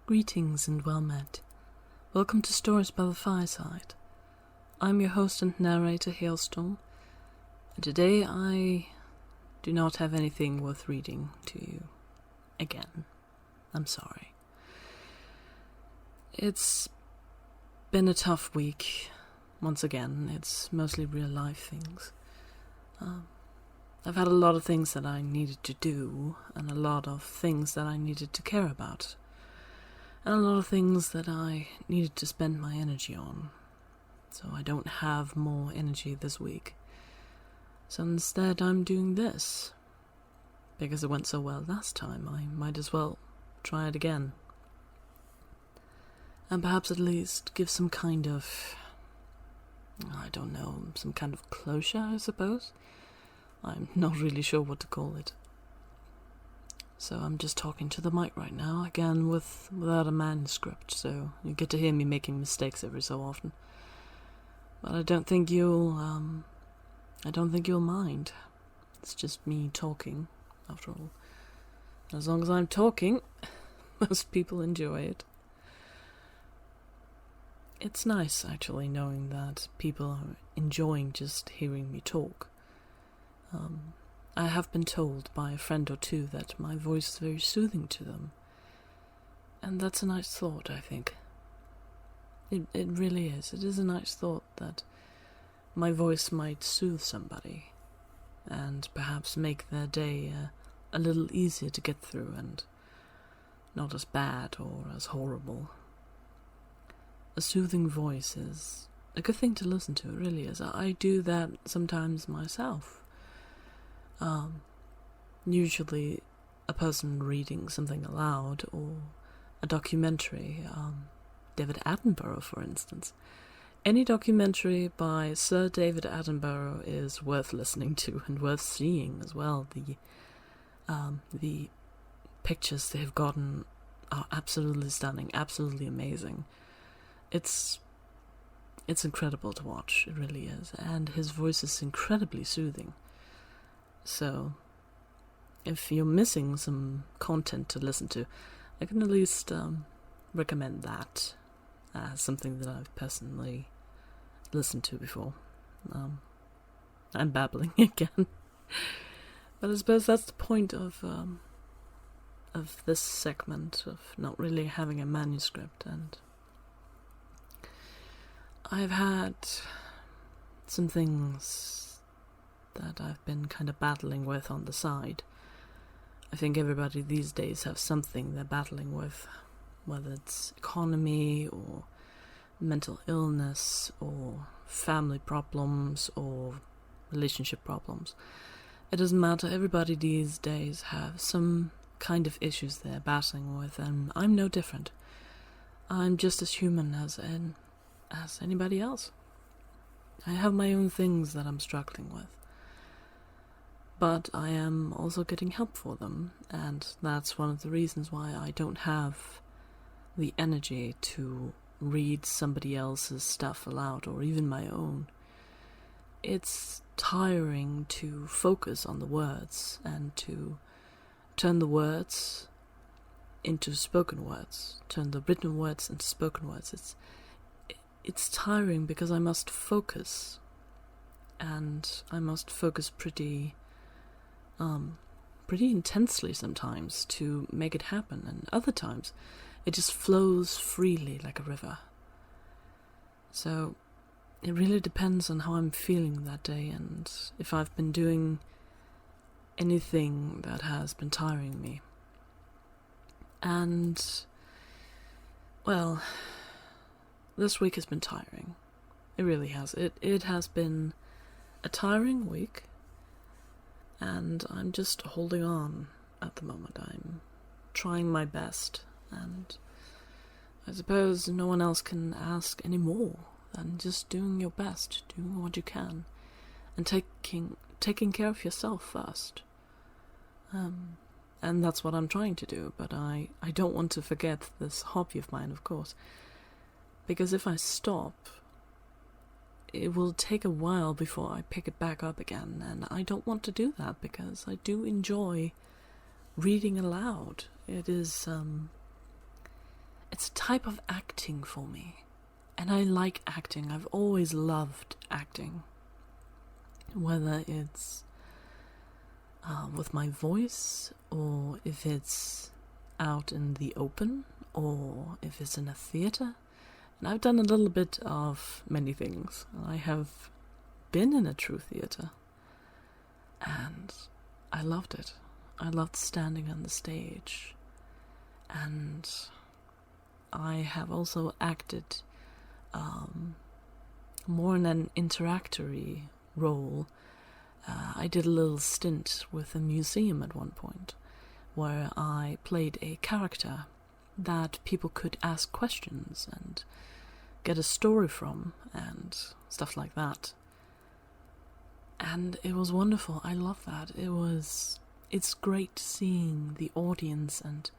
Greetings and well met. Welcome to Stories by the Fireside. I'm your host and narrator, Hailstorm, and today I do not have anything worth reading to you. Again. I'm sorry. It's been a tough week. Once again, it's mostly real life things. I've had a lot of things that I needed to do, and a lot of things that I needed to care about, and a lot of things that I needed to spend my energy on. So I don't have more energy this week. So instead I'm doing this. Because it went so well last time, I might as well try it again. And perhaps at least give some kind of, some kind of closure, I suppose. I'm not really sure what to call it. So I'm just talking to the mic right now, again without a manuscript, so you get to hear me making mistakes every so often. But I don't think you'll mind. It's just me talking, after all. As long as I'm talking, most people enjoy it. It's nice, actually, knowing that people are enjoying just hearing me talk. I have been told by a friend or two that my voice is very soothing to them. And that's a nice thought, I think. It really is. It is a nice thought that my voice might soothe somebody and perhaps make their day a little easier to get through and not as bad or as horrible. A soothing voice is a good thing to listen to, it really is. I do that sometimes myself. Usually a person reading something aloud or a documentary, David Attenborough, for instance. Any documentary by Sir David Attenborough is worth listening to and worth seeing as well. The pictures they've gotten are absolutely stunning, absolutely amazing. It's incredible to watch, it really is, and his voice is incredibly soothing. So, if you're missing some content to listen to, I can at least recommend that as something that I've personally listened to before. I'm babbling again, but I suppose that's the point of this segment, of not really having a manuscript. And I've had some things that I've been kind of battling with on the side. I think everybody these days have something they're battling with, whether it's economy or mental illness or family problems or relationship problems. It doesn't matter, everybody these days have some kind of issues they're battling with, and I'm no different. I'm just as human as anybody else. I have my own things that I'm struggling with. But I am also getting help for them, and that's one of the reasons why I don't have the energy to read somebody else's stuff aloud, or even my own. It's tiring to focus on the words, and to turn the words into spoken words, turn the written words into spoken words. It's tiring because I must focus, and I must focus pretty intensely sometimes to make it happen, and other times it just flows freely like a river. So it really depends on how I'm feeling that day, and if I've been doing anything that has been tiring me. And, well, this week has been tiring. It really has. It has been a tiring week. And I'm just holding on at the moment. I'm trying my best, and I suppose no one else can ask any more than just doing your best, doing what you can, and taking care of yourself first. And that's what I'm trying to do, but I don't want to forget this hobby of mine, of course, because if I stop, it will take a while before I pick it back up again, and I don't want to do that because I do enjoy reading aloud. It is type of acting for me. And I like acting. I've always loved acting. Whether it's with my voice, or if it's out in the open, or if it's in a theatre. And I've done a little bit of many things. I have been in a true theatre, and I loved it. I loved standing on the stage, and I have also acted more in an interactory role. I did a little stint with a museum at one point, where I played a character that people could ask questions and get a story from, and stuff like that. And it was wonderful. I love that. It's great seeing the audience and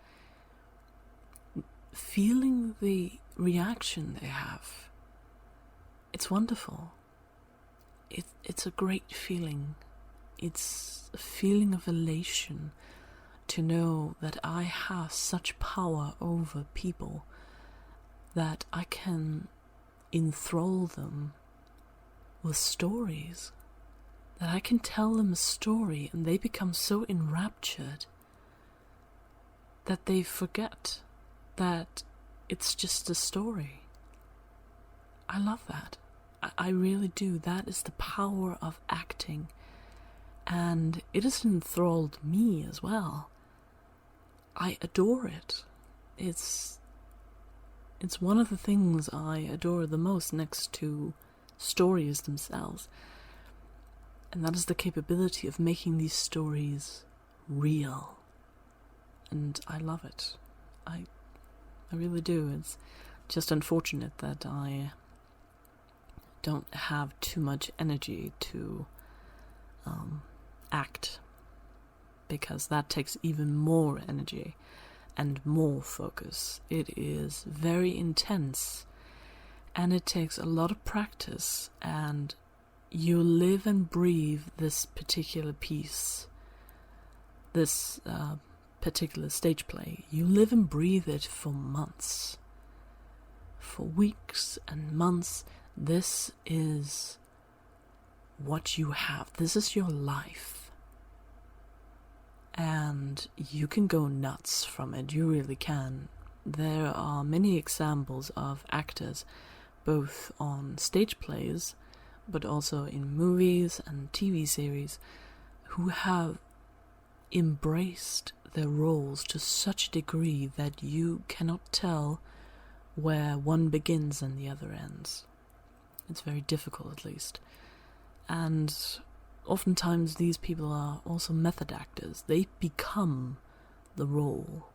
feeling the reaction they have. It's wonderful. It's a great feeling. It's a feeling of elation to know that I have such power over people that I can enthrall them with stories. That I can tell them a story and they become so enraptured that they forget that it's just a story. I love that. I really do. That is the power of acting. And it has enthralled me as well. I adore it. It's one of the things I adore the most, next to stories themselves. And that is the capability of making these stories real. And I love it. I really do. It's just unfortunate that I don't have too much energy to act, because that takes even more energy and more focus. It is very intense, and it takes a lot of practice, and you live and breathe this particular piece, this particular stage play. You live and breathe it for months, for weeks and months. This is what you have. This is your life. And you can go nuts from it. You really can. There are many examples of actors, both on stage plays, but also in movies and TV series, who have embraced their roles to such a degree that you cannot tell where one begins and the other ends. It's very difficult, at least. And oftentimes these people are also method actors. They become the role.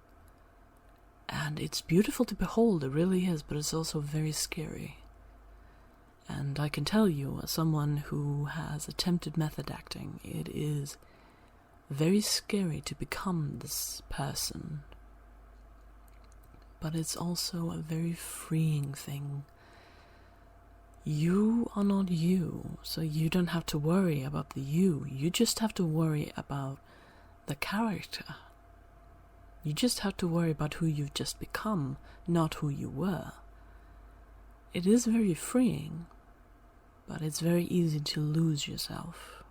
And it's beautiful to behold, it really is, but it's also very scary. And I can tell you, as someone who has attempted method acting, it is very scary to become this person. But it's also a very freeing thing. You are not you, so you don't have to worry about the you. You just have to worry about the character. You just have to worry about who you've just become, not who you were. It is very freeing, but it's very easy to lose yourself.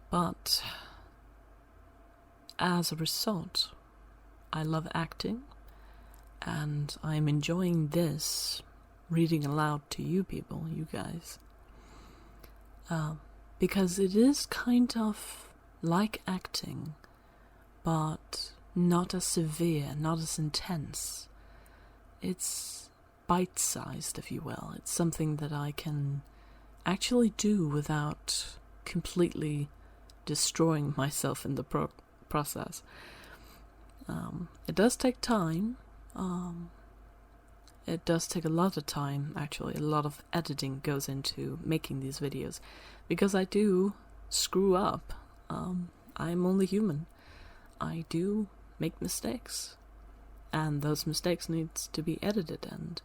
But as a result, I love acting, and I'm enjoying this, reading aloud to you people, you guys, because it is kind of like acting, but not as severe, not as intense. It's bite-sized, if you will. It's something that I can actually do without completely destroying myself in the process. It does take time. It does take a lot of time, actually. A lot of editing goes into making these videos, because I do screw up. I'm only human. I do make mistakes, and those mistakes needs to be edited, and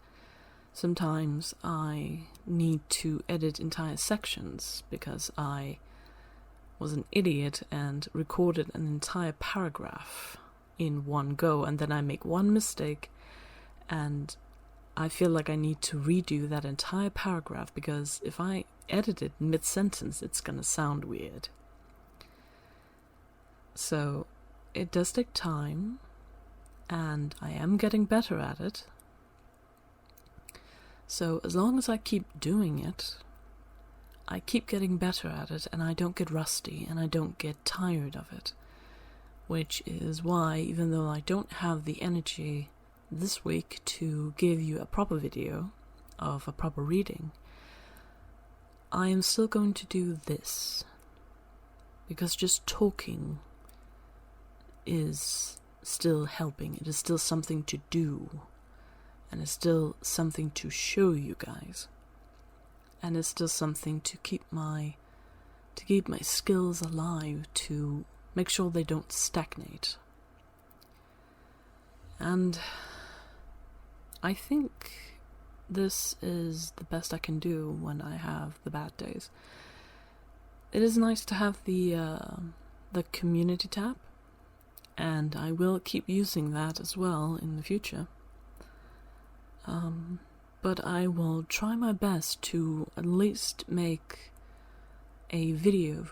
sometimes I need to edit entire sections because I was an idiot and recorded an entire paragraph in one go, and then I make one mistake and I feel like I need to redo that entire paragraph, because if I edit it mid-sentence, it's gonna sound weird. So it does take time, and I am getting better at it. So as long as I keep doing it, I keep getting better at it, and I don't get rusty, and I don't get tired of it. Which is why, even though I don't have the energy this week to give you a proper video of a proper reading, I am still going to do this. Because just talking is still helping. It is still something to do. And it's still something to show you guys. And it's still something to keep my skills alive, to make sure they don't stagnate. And I think this is the best I can do when I have the bad days. It is nice to have the community tab, and I will keep using that as well in the future. But I will try my best to at least make a video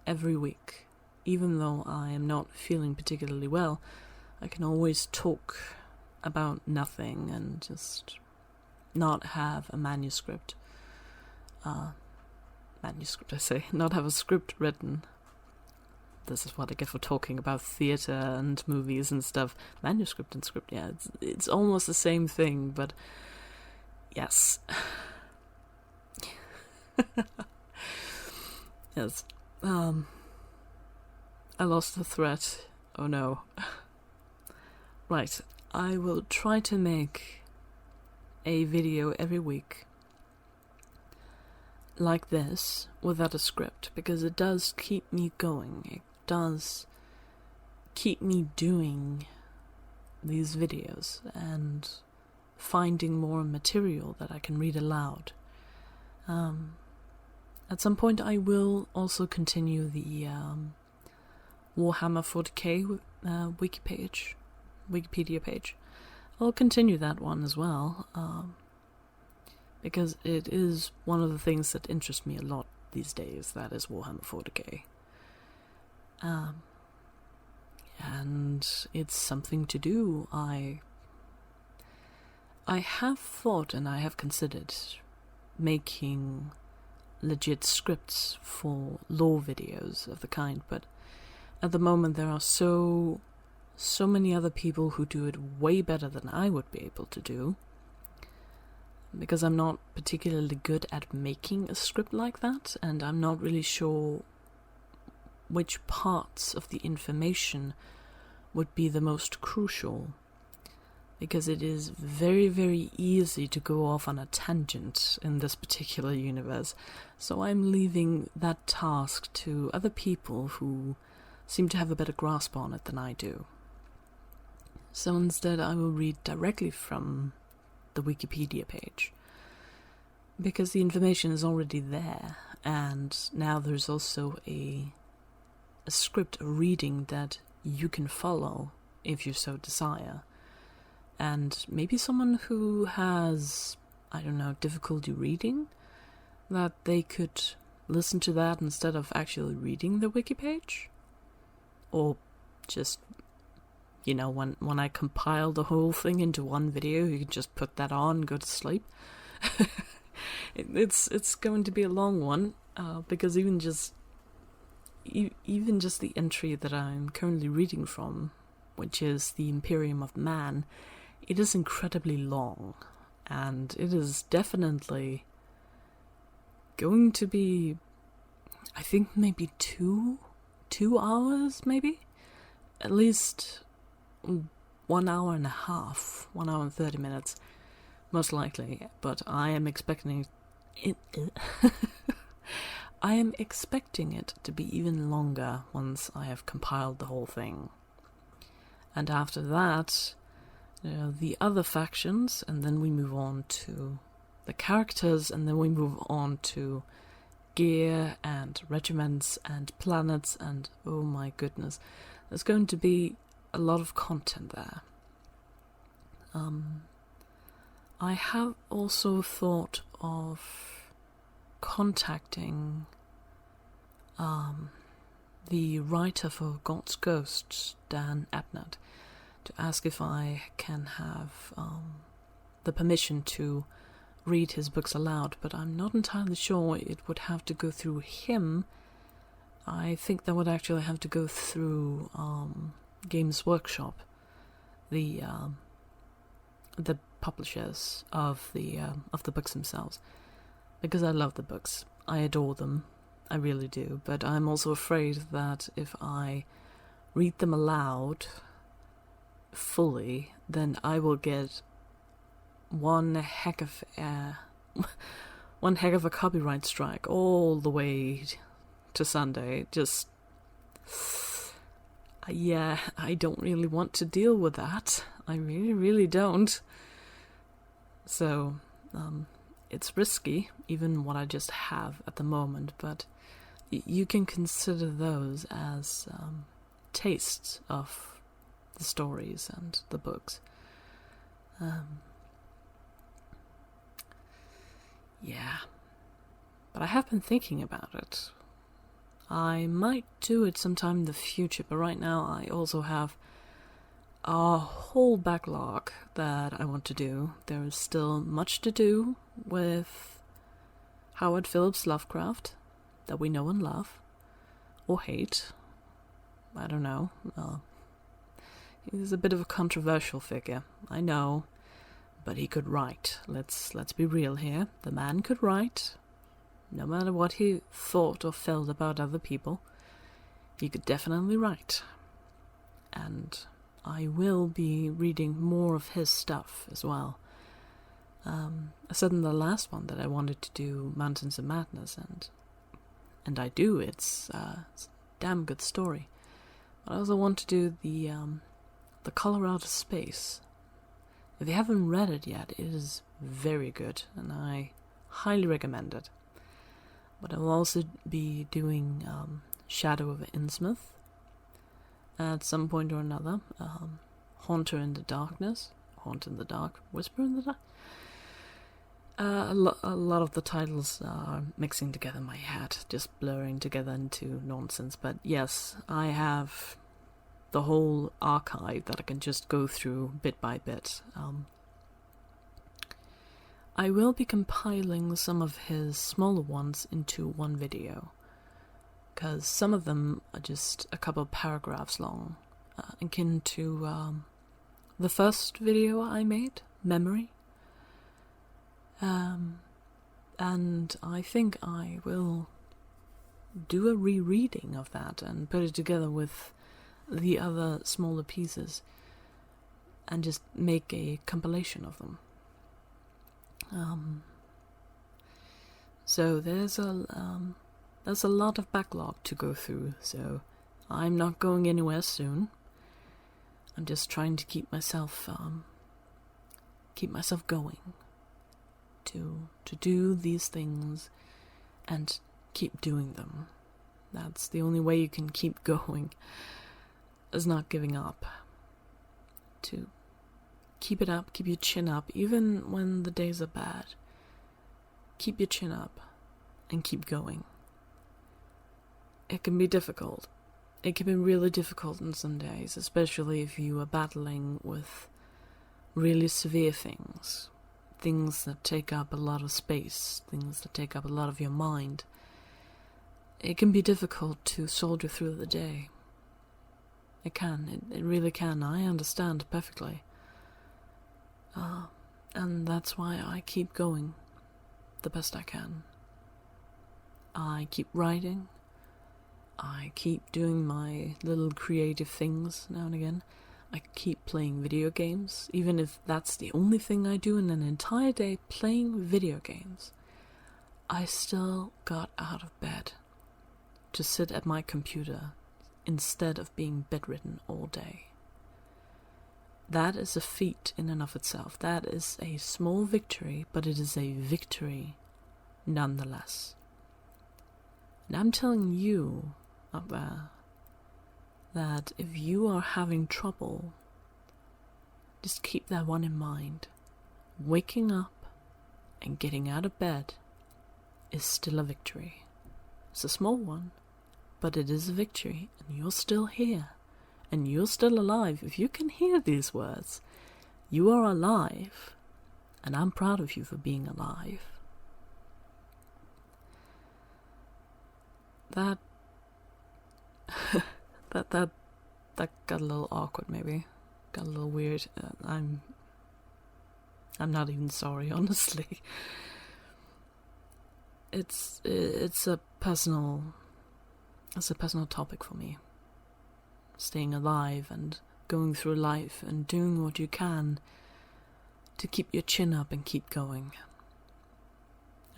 every week. Even though I am not feeling particularly well, I can always talk about nothing and just not have a manuscript. Not have a script written. This is what I get for talking about theatre and movies and stuff. Manuscript and script, yeah, it's almost the same thing, but yes. Yes. I lost the thread. Oh no. Right, I will try to make a video every week like this, without a script, because it does keep me going. It does keep me doing these videos and finding more material that I can read aloud. At some point I will also continue the Warhammer 40k Wikipedia page. I'll continue that one as well, because it is one of the things that interest me a lot these days. That is Warhammer 40k. And it's something to do. I have thought and I have considered making legit scripts for lore videos of the kind, but at the moment there are so many other people who do it way better than I would be able to do, because I'm not particularly good at making a script like that, and I'm not really sure which parts of the information would be the most crucial, because it is very, very easy to go off on a tangent in this particular universe, so I'm leaving that task to other people who seem to have a better grasp on it than I do. So instead I will read directly from the Wikipedia page, because the information is already there, and now there's also a script, a reading that you can follow if you so desire. And maybe someone who has, I don't know, difficulty reading, that they could listen to that instead of actually reading the wiki page. Or just, you know, when I compile the whole thing into one video, you can just put that on and go to sleep. It's going to be a long one, because even just the entry that I'm currently reading from, which is the Imperium of Man, it is incredibly long, and it is definitely going to be, I think, maybe two hours, maybe? At least 1 hour and a half, 1 hour and 30 minutes, most likely, but I am expecting it I am expecting it to be even longer once I have compiled the whole thing. And after that, the other factions, and then we move on to the characters, and then we move on to gear and regiments and planets, and oh my goodness, there's going to be a lot of content there. I have also thought of contacting the writer for God's Ghosts, Dan Abnett, to ask if I can have the permission to read his books aloud, but I'm not entirely sure it would have to go through him. I think that would actually have to go through Games Workshop, the publishers of the books themselves, because I love the books. I adore them. I really do. But I'm also afraid that if I read them aloud fully, then I will get one heck of a copyright strike all the way to Sunday. Just, yeah, I don't really want to deal with that. I really, really don't. So, it's risky, even what I just have at the moment, but you can consider those as tastes of the stories and the books. Yeah. But I have been thinking about it. I might do it sometime in the future, but right now I also have a whole backlog that I want to do. There is still much to do with Howard Phillips Lovecraft, that we know and love, or hate. I don't know. He's a bit of a controversial figure, I know, but he could write. Let's be real here. The man could write. No matter what he thought or felt about other people, he could definitely write. And I will be reading more of his stuff as well. I said in the last one that I wanted to do Mountains of Madness, and I do. It's a damn good story. But I also want to do the Color Out of Space. If you haven't read it yet, it is very good, and I highly recommend it. But I will also be doing Shadow of Innsmouth at some point or another. Haunter in the Darkness, Haunt in the Dark, Whisper in the Dark. A lot of the titles are mixing together in my head, just blurring together into nonsense. But yes, I have the whole archive that I can just go through bit by bit. I will be compiling some of his smaller ones into one video, because some of them are just a couple of paragraphs long, akin to the first video I made, Memory. And I think I will do a rereading of that and put it together with the other smaller pieces and just make a compilation of them. So there's a lot of backlog to go through, so I'm not going anywhere soon. I'm just trying to keep myself going to do these things and keep doing them. That's the only way you can keep going, is not giving up. To keep it up, keep your chin up, even when the days are bad. Keep your chin up and keep going. It can be difficult. It can be really difficult on some days, especially if you are battling with really severe things. Things that take up a lot of space, things that take up a lot of your mind. It can be difficult to soldier through the day. It can, it really can. I understand perfectly. And that's why I keep going the best I can. I keep writing. I keep doing my little creative things now and again. I keep playing video games, even if that's the only thing I do in an entire day, playing video games. I still got out of bed to sit at my computer instead of being bedridden all day. That is a feat in and of itself. That is a small victory, but it is a victory nonetheless. And I'm telling you out there that if you are having trouble, just keep that one in mind. Waking up and getting out of bed is still a victory. It's a small one, but it is a victory, and you're still here, and you're still alive. If you can hear these words, you are alive, and I'm proud of you for being alive. That got a little awkward, maybe. Got a little weird. I'm not even sorry, honestly. It's a personal topic for me. Staying alive and going through life and doing what you can to keep your chin up and keep going.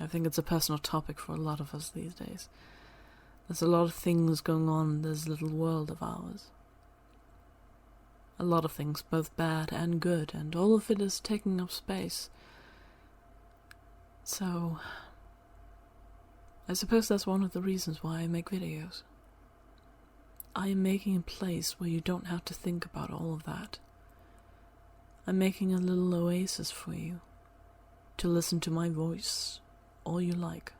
I think it's a personal topic for a lot of us these days. There's a lot of things going on in this little world of ours. A lot of things, both bad and good, and all of it is taking up space. So, I suppose that's one of the reasons why I make videos. I am making a place where you don't have to think about all of that. I'm making a little oasis for you, to listen to my voice all you like.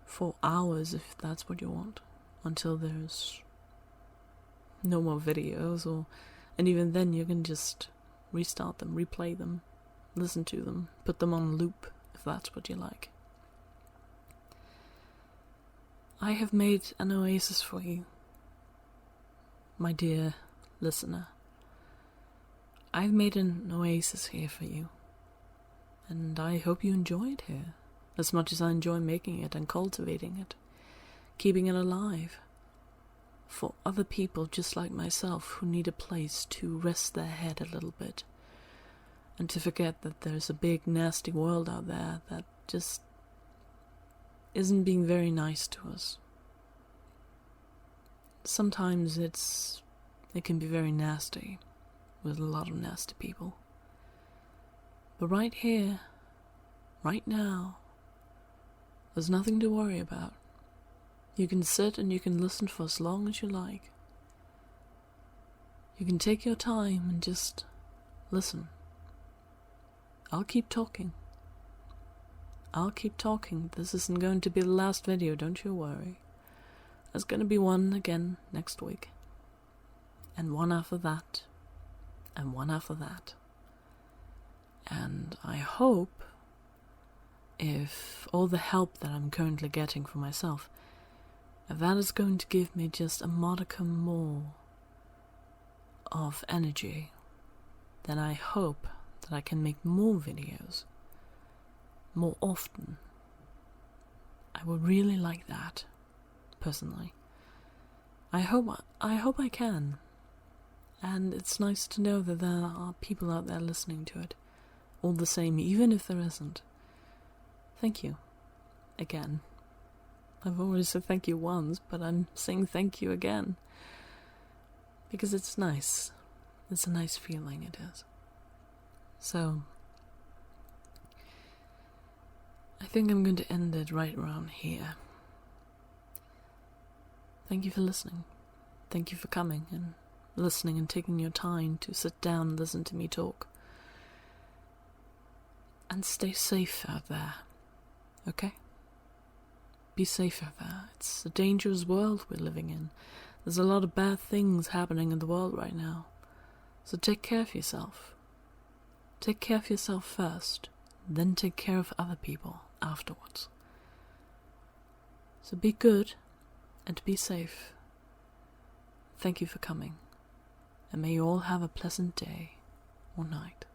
For hours, if that's what you want, until there's no more videos, and even then you can just restart them, replay them, listen to them, put them on loop, if that's what you like. I have made an oasis for you, my dear listener. I've made an oasis here for you, and I hope you enjoy it here, as much as I enjoy making it and cultivating it, keeping it alive, for other people just like myself who need a place to rest their head a little bit, and to forget that there's a big nasty world out there that just isn't being very nice to us. Sometimes it can be very nasty, with a lot of nasty people. But right here, right now, there's nothing to worry about. You can sit and you can listen for as long as you like. You can take your time and just listen. I'll keep talking. I'll keep talking. This isn't going to be the last video, don't you worry. There's going to be one again next week. And one after that. And one after that. And I hope, if all the help that I'm currently getting for myself, if that is going to give me just a modicum more of energy, then I hope that I can make more videos more often. I would really like that, personally. I hope I can. And it's nice to know that there are people out there listening to it, all the same, even if there isn't. Thank you. Again. I've already said thank you once, but I'm saying thank you again. Because it's nice. It's a nice feeling, it is. So, I think I'm going to end it right around here. Thank you for listening. Thank you for coming and listening and taking your time to sit down and listen to me talk. And stay safe out there, okay? Be safe out there. It's a dangerous world we're living in. There's a lot of bad things happening in the world right now. So take care of yourself. Take care of yourself first, then take care of other people afterwards. So be good and be safe. Thank you for coming, and may you all have a pleasant day or night.